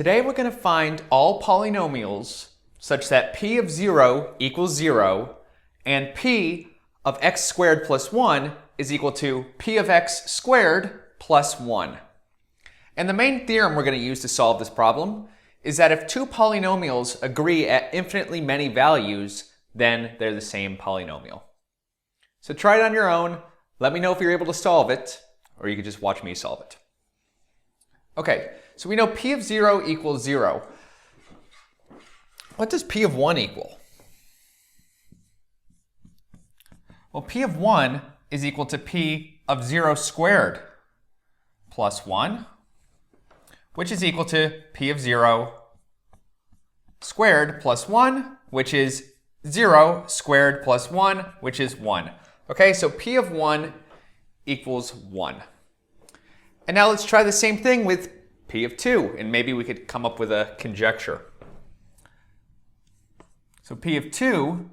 Today we're going to find all polynomials such that p of 0 equals 0 and p of x squared plus 1 is equal to p of x squared plus 1. And the main theorem we're going to use to solve this problem is that if two polynomials agree at infinitely many values, then they're the same polynomial. So try it on your own. Let me know if you're able to solve it, or you could just watch me solve it. Okay, so we know p of 0 equals 0. What does p of 1 equal? Well, p of 1 is equal to p of 0 squared plus 1, which is equal to p of 0 squared plus 1, which is 0 squared plus 1, which is 1. Okay, so p of 1 equals 1. And now let's try the same thing with p of 2, and maybe we could come up with a conjecture. So p of 2,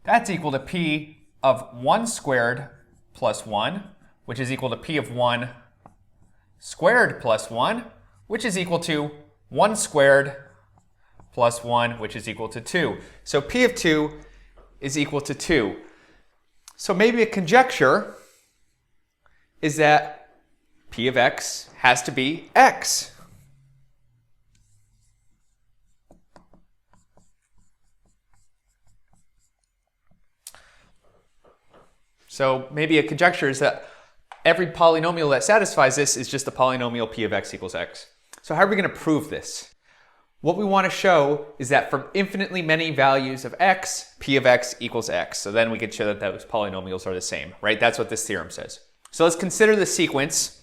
that's equal to p of 1 squared plus 1, which is equal to p of 1 squared plus 1, which is equal to 1 squared plus 1, which is equal to 2. So p of 2 is equal to 2. So maybe a conjecture is that p of x has to be x. So maybe a conjecture is that every polynomial that satisfies this is just a polynomial p of x equals x. So how are we going to prove this? What we want to show is that from infinitely many values of x, p of x equals x. So then we can show that those polynomials are the same, right? That's what this theorem says. So let's consider the sequence.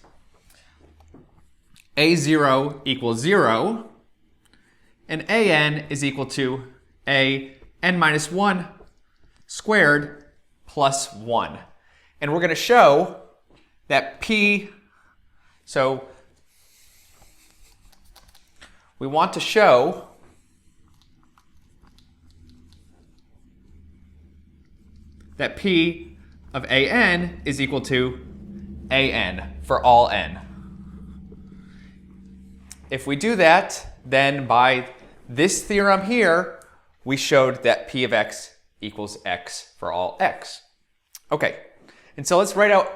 a0 equals 0, and an is equal to an minus 1 squared plus 1. And we're going to show that p, so we want to show that p of an is equal to an for all n. If we do that, then by this theorem here, we showed that p of x equals x for all x. Okay, and so let's write out,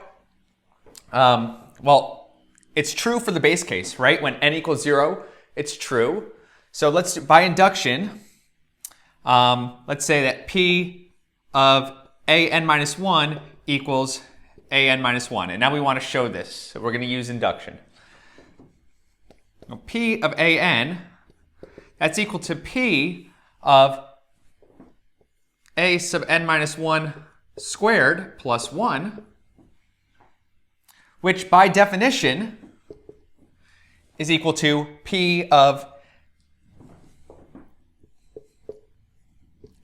well, it's true for the base case, right? When n equals 0, it's true. So let's, by induction, let's say that p of an minus 1 equals an minus 1. And now we want to show this, so we're going to use induction. P of an, that's equal to p of a sub n minus 1 squared plus 1, which by definition is equal to p of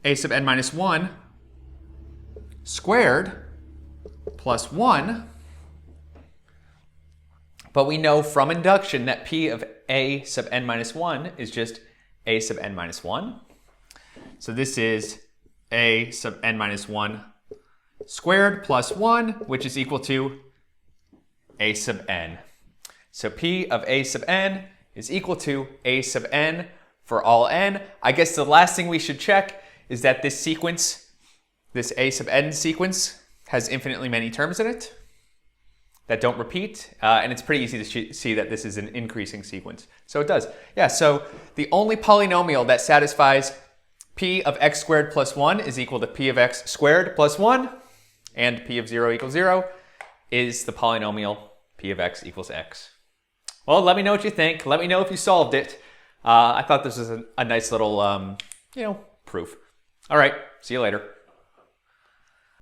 a sub n minus 1 squared plus 1. But we know from induction that p of a sub n minus 1 is just a sub n minus 1. So this is a sub n minus 1 squared plus 1, which is equal to a sub n. So p of a sub n is equal to a sub n for all n. I guess the last thing we should check is that this sequence, this a sub n sequence, has infinitely many terms in it that don't repeat, and it's pretty easy to see that this is an increasing sequence. So it does. Yeah, so the only polynomial that satisfies p of x squared plus 1 is equal to p of x squared plus 1, and p of 0 equals 0 is the polynomial p of x equals x. Well, let me know what you think. Let me know if you solved it. I thought this was a nice little, proof. All right, see you later.